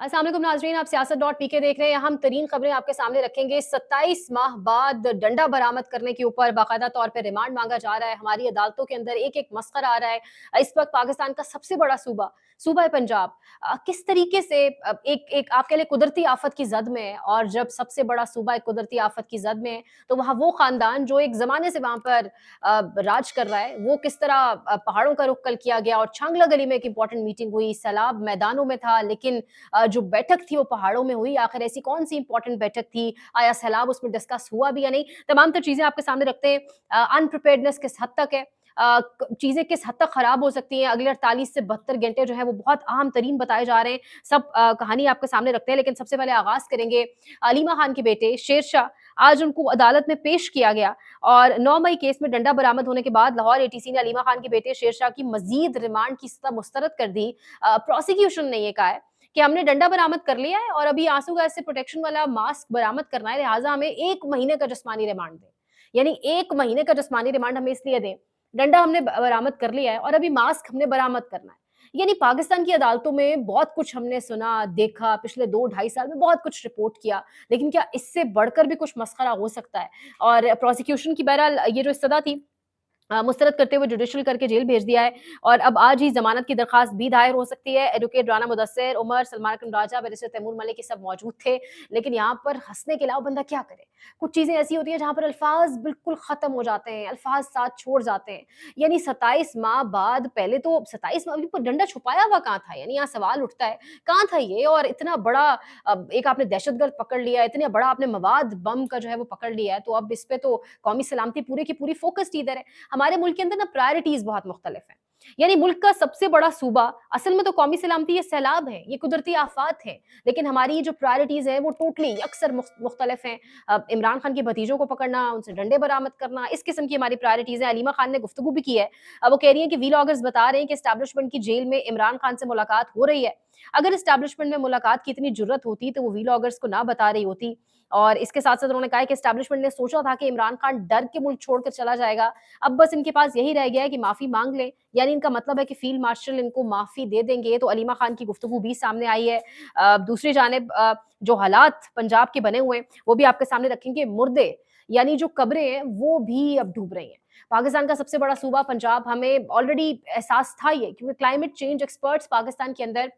अस्सलाम वालेकुम नाज़रीन, आप सियासत.pk देख रहे हैं। अहम तरीन खबरें आपके सामने रखेंगे। 27 माह बाद डंडा बरामद करने के ऊपर बाकायदा तौर पे रिमांड मांगा जा रहा है। हमारी अदालतों के अंदर एक-एक मसखरा आ रहा है। इस वक्त पाकिस्तान का सबसे बड़ा सूबा है पंजाब। किस तरीके से एक आप कह लें कुदरती आफत की जद में है, और जब सबसे बड़ा सूबा एक कुदरती आफत की जद में है, तो वहाँ वो खानदान जो एक ज़माने से वहाँ पर राज कर रहा है, वो किस तरह पहाड़ों का रुख कल किया गया। और छांगला गली में एक इंपॉर्टेंट मीटिंग हुई, सैलाब मैदानों में था, लेकिन जो बैठक थी वो पहाड़ों में हुई। आखिर ऐसी कौन सी इंपॉर्टेंट बैठक थी? आया सैलाब उसमें डिस्कस हुआ भी या नहीं? तमाम तर चीज़ें आपके सामने रखते हैं। अनप्रिपेयर्डनेस किस हद तक है? चीज़ें किस हद तक खराब हो सकती हैं? अगले 48 से 72 घंटे जो है वो बहुत अहम तरीन बताए जा रहे हैं। सब कहानी आपके सामने रखते हैं, लेकिन सबसे पहले आगाज़ करेंगे अलीमा खान के बेटे शेरशाह। आज उनको अदालत में पेश किया गया और 9 मई केस में डंडा बरामद होने के बाद लाहौर एटीसी ने अलीमा खान के बेटे शेरशाह की मज़ीद रिमांड की सज़ा मुस्तरद कर दी। प्रोसिक्यूशन ने ये कहा है कि हमने डंडा बरामद कर लिया है और अभी आंसू गैस से प्रोटेक्शन वाला मास्क बरामद करना है, लिहाजा हमें 1 महीने का जिस्मानी रिमांड दें। यानी 1 महीने का जिस्मानी रिमांड हमें इसलिए दें, डंडा हमने बरामद कर लिया है और अभी मास्क हमने बरामद करना है। यानी पाकिस्तान की अदालतों में बहुत कुछ हमने सुना, देखा, पिछले 2 ढाई साल में बहुत कुछ रिपोर्ट किया, लेकिन क्या इससे बढ़कर भी कुछ मसखरा हो सकता है? और प्रोसिक्यूशन की बहरहाल ये जो सज़ा थी मुस्तरद करते हुए जुडिशल करके जेल भेज दिया है और अब आज ही जमानत की दरखास्त भी दायर हो सकती है। एडवोकेट राना मुदस्सिर, उमर, सलमान अकरम राजा, बैरिस्टर तैमूर मलिक ये सब मौजूद थे। लेकिन यहाँ पर हँसने के अलावा बंदा क्या करे? कुछ चीज़ें ऐसी होती हैं जहाँ पर अल्फाज़ बिल्कुल ख़त्म हो जाते हैं, अल्फाज़ साथ छोड़ जाते हैं। यानी 27 माह बाद पहले तो 27 माह पर डंडा छुपाया हुआ कहाँ था? यानी यहाँ सवाल उठता है, कहाँ था ये? और इतना बड़ा एक आपने दहशतगर्द पकड़ लिया, इतना बड़ा आपने मवाद बम का जो है वो पकड़ लिया है, तो अब इस पे तो कौमी सलामती पूरी की पूरी फ़ोकस्ड इधर है। हमारे मुल्क के अंदर ना प्रायोरिटीज बहुत मुख्तलिफ हैं। यानी मुल्क का सबसे बड़ा सूबा असल में तो कौमी सलामती ये सैलाब है, ये कुदरती आफात है, लेकिन हमारी जो प्रायोरिटीज है वो टोटली अक्सर मुख्तलिफ हैं। इमरान खान के भतीजों को पकड़ना, उनसे डंडे बरामद करना, इस किस्म की हमारी प्रायोरिटीज है। अलीमा खान ने गुफ्तगू भी की है। वो कह रही है कि वीलॉगर्स बता रहे हैं कि एस्टैब्लिशमेंट की जेल में इमरान खान से मुलाकात हो रही है। अगर एस्टैब्लिशमेंट में मुलाकात की इतनी जुर्रत होती तो वो वीलॉगर्स को ना बता रही होती। और इसके साथ साथ उन्होंने कहा है कि एस्टैब्लिशमेंट ने सोचा था कि इमरान खान डर के मुल्क छोड़कर चला जाएगा, अब बस इनके पास यही रह गया है कि माफ़ी माँग लें, यानी इनका मतलब है कि फ़ील्ड मार्शल इनको माफ़ी दे देंगे। तो अलीमा खान की गुफ्तगू भी सामने आई है। दूसरी जानिब जो हालात पंजाब के बने हुए हैं, वो भी आपके सामने रखेंगे। मुर्दे यानी जो कब्रें हैं, वो भी अब डूब रही हैं। पाकिस्तान का सबसे बड़ा सूबा पंजाब, हमें ऑलरेडी एहसास था ये, क्योंकि क्लाइमेट चेंज एक्सपर्ट्स पाकिस्तान के अंदर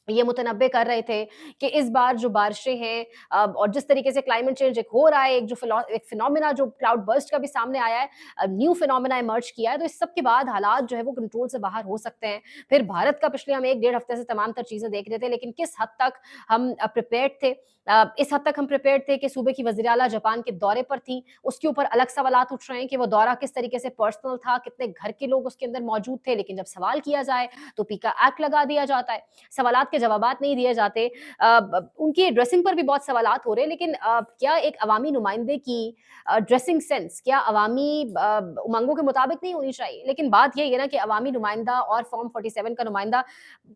ये मुतनब्बे कर रहे थे कि इस बार जो बारिशें हैं और जिस तरीके से क्लाइमेट चेंज एक हो रहा है, एक फिनोमेना जो क्लाउड बर्स्ट का भी सामने आया है, न्यू फिनोमेना इमर्ज किया है, तो इस सब के बाद हालात जो है वो कंट्रोल से बाहर हो सकते हैं। फिर भारत का पिछले हम 1 डेढ़ हफ्ते से तमाम तर चीज़ें देख रहे थे, लेकिन किस हद तक हम प्रिपेयर्ड थे? इस हद तक हम प्रिपेयर्ड थे कि सूबे की वज़ीर आला जापान के दौरे पर थी, उसके ऊपर अलग सवालात उठ रहे हैं कि वो दौरा किस तरीके से पर्सनल था, कितने घर के लोग उसके अंदर मौजूद थे, लेकिन जब सवाल किया जाए तो पीका एक्ट लगा दिया जाता है। सवालात के जवाबात नहीं दिए जाते। उनकी ड्रेसिंग पर भी बहुत सवालात हो रहे हैं, लेकिन क्या एक अवामी नुमाइंदे की ड्रेसिंग सेंस क्या अवामी उमंगों के मुताबिक नहीं होनी चाहिए? लेकिन बात यही है ना कि अवामी नुमाइंदा और फॉर्म 47 का नुमाइंदा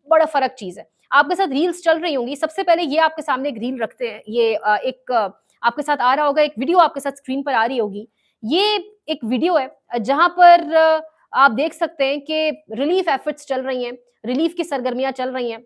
बड़ा फ़र्क चीज़ है। आपके साथ रील्स चल रही होंगी, सबसे पहले ये आपके सामने एक रील रखते हैं। ये आपके साथ आ रहा होगा, एक वीडियो आपके साथ स्क्रीन पर आ रही होगी। ये एक वीडियो है जहाँ पर आप देख सकते हैं कि रिलीफ एफर्ट्स चल रही हैं, रिलीफ की सरगर्मियाँ चल रही हैं।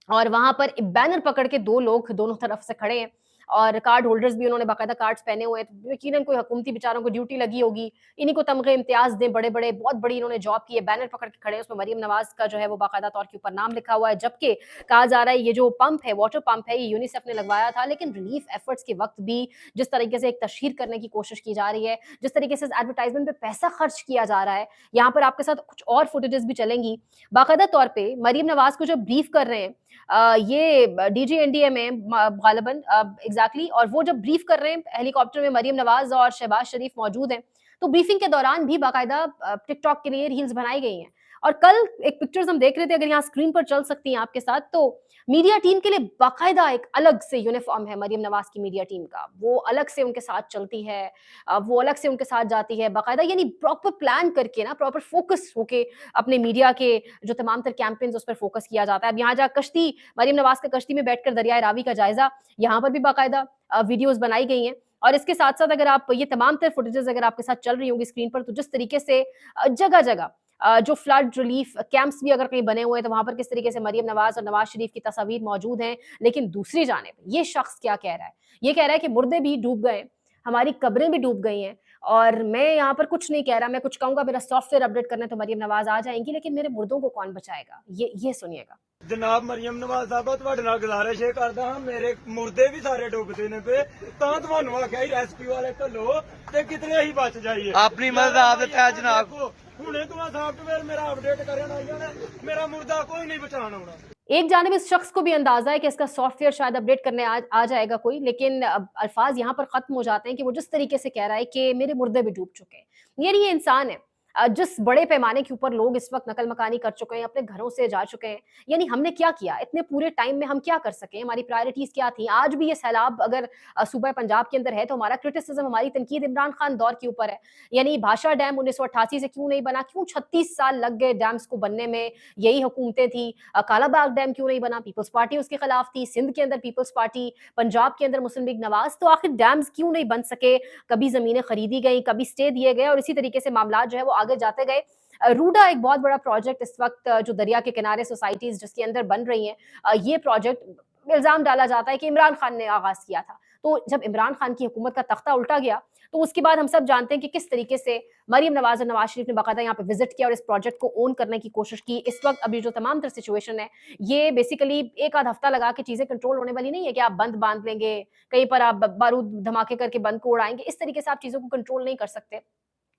और वहाँ पर एक बैनर पकड़ के 2 लोग दोनों तरफ से खड़े हैं और कार्ड होल्डर्स भी उन्होंने बाकायदा कार्ड्स पहने हुए हैं। तो यकीनन कोई हुकूमती बेचारों को ड्यूटी लगी होगी, इन्हीं को तमगे इम्तियाज़ दें बड़े-बड़े, बहुत बड़ी इन्होंने जॉब की है, बैनर पकड़ के खड़े हैं, उसमें मरियम नवाज़ का जो है वो बाकायदा तौर के ऊपर नाम लिखा हुआ है। जबकि कहा जा रहा है ये जो पंप है, वाटर पंप है, ये यूनिसेफ ने लगवाया था, लेकिन रिलीफ एफर्ट्स के वक़्त भी जिस तरीके से एक तशहीर करने की कोशिश की जा रही है, जिस तरीके से एडवर्टाइज़मेंट पे पैसा खर्च किया जा रहा है, यहाँ पर आपके साथ कुछ और फुटेजेस भी चलेंगी। बाकायदा तौर पे मरियम नवाज़ को जब ब्रीफ कर रहे हैं ये डीजीएनडीए में गालिबन एग्जैक्टली, और वो जब ब्रीफ कर रहे हैं हेलीकॉप्टर में मरियम नवाज और शहबाज शरीफ मौजूद हैं, तो ब्रीफिंग के दौरान भी बाकायदा टिकटॉक के लिए रील्स बनाई गई हैं। और कल एक पिक्चर्स हम देख रहे थे, अगर यहाँ स्क्रीन पर चल सकती हैं आपके साथ, तो मीडिया टीम के लिए बाकायदा एक अलग से यूनिफॉर्म है मरियम नवाज की मीडिया टीम का, वो अलग से उनके साथ चलती है, वो अलग से उनके साथ जाती है बाकायदा, यानी प्रॉपर प्लान करके ना, प्रॉपर फोकस होके अपने मीडिया के जो तमाम तर कैंपेन्स उस पर फोकस किया जाता है। अब यहाँ जहाँ कश्ती मरियम नवाज का कश्ती में बैठकर दरियाए रावी का जायजा, यहाँ पर भी बाकायदा वीडियोस बनाई गई हैं। और इसके साथ साथ अगर आप ये तमाम तर फुटेजेस अगर आपके साथ चल रही होंगी स्क्रीन पर, तो जिस तरीके से जगह जगह जो फ्लड रिलीफ कैंप्स भी अगर कहीं बने हुए हैं तो वहां पर किस तरीके से मरियम नवाज और नवाज शरीफ की तस्वीर मौजूद हैं। लेकिन दूसरी जानिब ये शख्स क्या कह रहा है, ये कह रहा है कि मुर्दे भी डूब गए, हमारी कब्रें भी डूब गई हैं, और मैं यहाँ पर कुछ नहीं कह रहा, मैं कुछ कहूंगा मेरा सॉफ्टवेयर अपडेट करने तो मरियम नवाज आ जाएंगी, लेकिन मेरे मुर्दों को कौन बचाएगा, ये सुनिएगा। जनाब मरियम नवाज साहब ਤੁਹਾਡੇ ਨਾਲ ਗੁਜ਼ਾਰਿਸ਼ ਇਹ ਕਰਦਾ ਹਾਂ ਮੇਰੇ ਮੁਰਦੇ ਵੀ ਸਾਰੇ ਡੁੱਬਦੇ ਨੇ ਪਏ ਤਾਂ ਤੁਹਾਨੂੰ ਆਖਿਆ ਹੀ ਰੈਸਕਿਊ ਵਾਲੇ ਘੱਲੋ ਤੇ ਕਿਤਨੇ ਹੀ ਬਚ ਜਾਈਏ ਆਪਣੀ ਮਦਦ ਆਪ ਦਿੱਤਾ ਜਨਾਬ ਹੁਣੇ ਤੂੰ ਸੌਫਟਵੇਅਰ ਮੇਰਾ अपडेट ਕਰਨ ਆਈ ਜਾਣਾ मेरा मुर्दा कोई नहीं बचाना होना। एक जानिब इस शख्स को भी अंदाजा है कि इसका सॉफ्टवेयर शायद अपडेट करने आ जाएगा कोई, लेकिन अल्फाज यहाँ पर खत्म हो जाते हैं कि वो जिस तरीके से कह रहा है कि मेरे मुर्दे भी डूब चुके हैं। ये इंसान है जिस बड़े पैमाने के ऊपर लोग इस वक्त नकल मकानी कर चुके हैं, अपने घरों से जा चुके हैं, यानी हमने क्या किया इतने पूरे टाइम में, हम क्या कर सके, हमारी प्रायोरिटीज क्या थी। आज भी ये सैलाब अगर सूबा पंजाब के अंदर है तो हमारा क्रिटिसिज्म, हमारी तनकीद इमरान खान दौर के ऊपर है। यानी भाषा डैम 1988 से क्यों नहीं बना, क्यों 36 साल लग गए डैम्स को बनने में, यही हुकूमतें थी। कालाबाग डैम क्यों नहीं बना, पीपल्स पार्टी उसके खिलाफ थी, सिंध के अंदर पीपल्स पार्टी, पंजाब के अंदर मुस्लिम लीग नवाज, तो आखिर डैम्स क्यों नहीं बन सके। कभी जमीनें खरीदी गई, कभी स्टे दिए गए, और इसी तरीके से मामला जो है वो आगे जाते गए। रूडा एक बहुत बड़ा प्रोजेक्ट इस वक्त जो दरिया के किनारे सोसाइटीज जिसके अंदर बन रही हैं, ये प्रोजेक्ट इल्जाम डाला जाता है कि इमरान खान ने आगाज किया था। तो जब इमरान खान की हुकूमत का तख्ता उल्टा गया तो उसके बाद हम सब जानते हैं कि किस तरीके से मरियम नवाज और नवाज शरीफ ने बाकायदा यहाँ पे विजिट किया और इस प्रोजेक्ट को ओन करने की कोशिश की। इस वक्त अभी जो तमाम तर सिचुएशन है, ये बेसिकली एक आध हफ्ता लगा के चीजें कंट्रोल होने वाली नहीं है कि आप बंद बांध लेंगे, कहीं पर आप बारूद धमाके करके बंद को उड़ाएंगे, इस तरीके से आप चीजों को कंट्रोल नहीं कर सकते।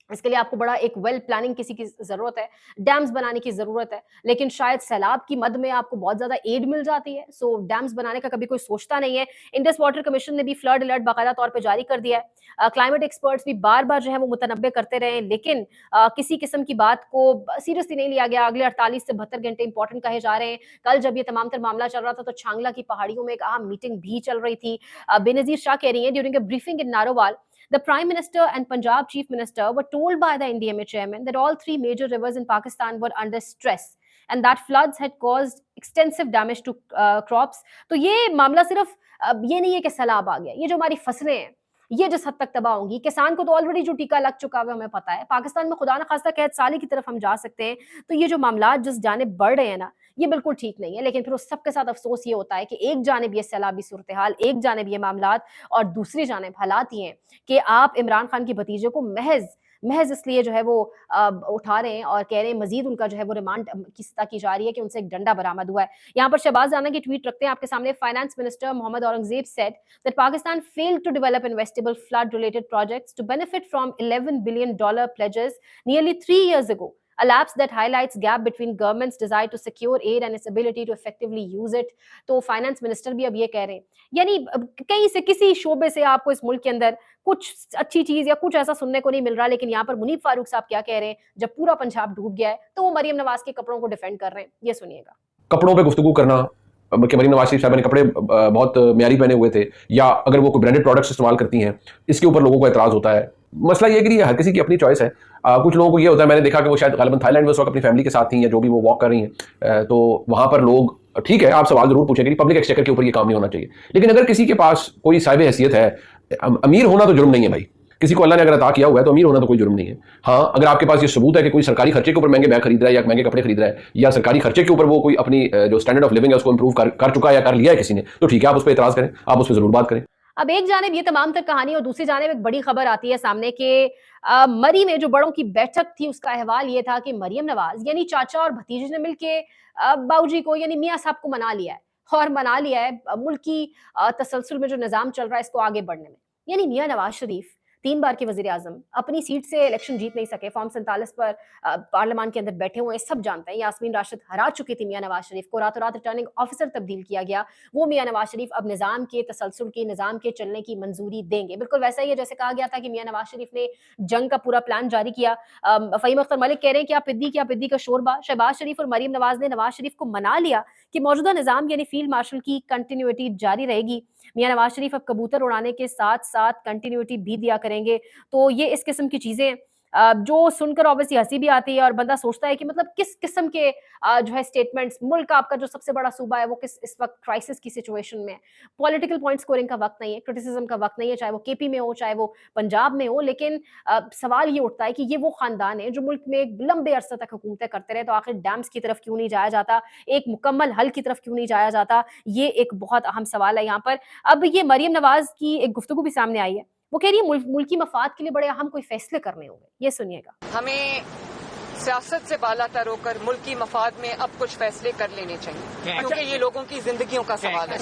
इसके लिए आपको बड़ा एक वेल प्लानिंग किसी की ज़रूरत है, डैम्स बनाने की ज़रूरत है, लेकिन शायद सैलाब की मद में आपको बहुत ज़्यादा एड मिल जाती है, सो डैम्स बनाने का कभी कोई सोचता नहीं है। इंडस वाटर कमीशन ने भी फ्लड अलर्ट बाकायदा तौर पे जारी कर दिया है। क्लाइमेट एक्सपर्ट्स भी बार-बार जो है वो मुतनब्बे करते रहे, लेकिन किसी किस्म की बात को सीरियसली नहीं लिया गया। अगले 48 से 72 घंटे इंपॉर्टेंट कहे जा रहे हैं। कल जब ये तमाम तर मामला चल रहा था तो छांगला की पहाड़ियों में एक अहम मीटिंग भी चल रही थी। बेनज़ीर शाह कह रही हैं, during a briefing in Narowal, the Prime Minister and Punjab Chief Minister were told by the NDMA chairman that all three major rivers in Pakistan were under stress and that floods had caused extensive damage to crops. तो ये मामला सिर्फ ये नहीं है कि सैलाब आ गया, ये जो हमारी फसलें हैं ये जिस हद तक तबाह होंगी, किसान को तो ऑलरेडी जो टीका लग चुका है हमें पता है। पाकिस्तान में खुदा न खास्ता कहत साली की तरफ हम जा सकते हैं, तो ये जो मामला जिस जानिब बढ़ रहे हैं ना, ये बिल्कुल ठीक नहीं है। लेकिन फिर उस सब के साथ अफसोस ये होता है कि एक जानिब ये सैलाबी सूरत हाल, एक जानिब ये मामलात, और दूसरी जानिब हालात ये हैं कि आप इमरान खान के भतीजे को महज इसलिए जो है वो उठा रहे हैं और कह रहे हैं मजीद उनका जो है वो रिमांड की सता की जा रही है कि उनसे एक डंडा बरामद हुआ है। यहाँ पर शहबाज राना की ट्वीट रखते हैं आपके सामने। Finance minister Mohammad Aurangzeb said that Pakistan failed to develop investable flood related projects to benefit from $11 billion pledges nearly 3 years ago, a lapse that highlights gap between government's desire to secure aid and its ability to effectively use it। तो finance minister भी अब ये कह रहे हैं, यानी कहीं से किसी शोबे से आपको इस मुल्क के अंदर कुछ अच्छी चीज या कुछ ऐसा सुनने को नहीं मिल रहा, लेकिन यहाँ पर मुनीब फारूक साहब क्या कह रहे हैं, जब पूरा पंजाब डूब गया है तो वो मरियम नवाज के कपड़ों को डिफेंड कर रहे हैं। ये सुनिएगा। कपड़ों पे गुफ्तगू करना कि मरियम नवाज शरीफ साहब ने कपड़े बहुत म्यारी पहने हुए थे, या अगर वो कोई ब्रांडेड प्रोडक्ट्स इस्तेमाल करती हैं, इसके ऊपर लोगों को एतराज होता है। मसला ये है कि हर किसी की अपनी चॉइस है। कुछ लोगों को ये होता है, मैंने देखा कि वो शायद गालिबन थाईलैंड में उस वक्त अपनी फैमिली के साथ थी या जो भी वो वॉक कर रही हैं, तो वहां पर लोग, ठीक है आप सवाल जरूर पूछेंगे कि पब्लिक एक्सचेकर के ऊपर ये काम नहीं होना चाहिए, लेकिन अगर किसी के पास कोई साहिब हैसियत है, अमीर होना तो जुर्म नहीं है भाई, किसी को अल्लाह ने अगर अता किया हुआ है तो अमीर होना तो कोई जुर्म नहीं है। हाँ, अगर आपके पास ये सबूत है कि कोई सरकारी खर्चे के ऊपर महंगे बैग खरीद रहा है या महंगे कपड़े खरीद रहा है, या सरकारी खर्चे के ऊपर वो कोई अपनी जो स्टैंडर्ड ऑफ लिविंग है उसको इंप्रूव कर चुका है या कर लिया है किसी ने, तो ठीक है आप उस पर एतराज करें, आप उस पर जरूर बात करें। अब एक जानिब ये तमाम तर कहानी और दूसरी जानिब एक बड़ी खबर आती है सामने के मरी में जो बड़ों की बैठक थी उसका अहवाल ये था कि मरियम नवाज यानी चाचा और भतीजे ने मिलके बाबूजी को यानी मियां साहब को मना लिया है, और मना लिया है मुल्क की तसलसल में जो निजाम चल रहा है इसको आगे बढ़ने में। यानी मियां नवाज शरीफ 3 बार के वजीर आजम अपनी सीट से इलेक्शन जीत नहीं सके, फॉर्म 47 पर पार्लियामान के अंदर बैठे हुए हैं, सब जानते हैं। यास्मीन राशिद हरा चुकी थी मियां नवाज शरीफ को, रातों रात रिटर्निंग ऑफिसर तब्दील किया गया। वो मियां नवाज शरीफ अब निजाम के तसलसल के, निजाम के चलने की मंजूरी देंगे। बिल्कुल वैसा ही है जैसे कहा गया था कि मियां नवाज शरीफ ने जंग का पूरा प्लान जारी किया। फहीम अख्तर मलिक कह रहे हैं क्या पिद्दी का शोरबा। शहबाज शरीफ और मरियम नवाज ने नवाज शरीफ को मना लिया कि मौजूदा निजाम यानी फील्ड मार्शल की कंटिन्यूटी जारी रहेगी। मियां नवाज शरीफ अब कबूतर उड़ाने के साथ साथ कंटिन्यूटी भी दिया करेंगे। तो ये इस किस्म की चीजें जो सुनकर ऑब्वियसली हंसी भी आती है और बंदा सोचता है कि मतलब किस किस्म के जो है स्टेटमेंट्स, मुल्क आपका जो सबसे बड़ा सूबा है वो किस इस वक्त क्राइसिस की सिचुएशन में है। पॉलिटिकल पॉइंट स्कोरिंग का वक्त नहीं है, क्रिटिसिज्म का वक्त नहीं है, चाहे वो केपी में हो चाहे वो पंजाब में हो, लेकिन सवाल ये उठता है कि ये वो खानदान है जो मुल्क में एक लंबे अरसे तक हुकूमतें करते रहे, तो आखिर डैम्स की तरफ क्यों नहीं जाया जाता, एक मुकम्मल हल की तरफ क्यों नहीं जाया जाता, ये एक बहुत अहम सवाल है यहाँ पर। अब ये मरियम नवाज की एक गुफ्तगू भी सामने आई है, वो कह रही है मुल्की मफाद के लिए बड़े अहम कोई फैसले करने होंगे, ये सुनिएगा। हमें सियासत से बालातर होकर मुल्की मफाद में अब कुछ फैसले कर लेने चाहिए, क्योंकि ये लोगों की जिंदगियों का सवाल है।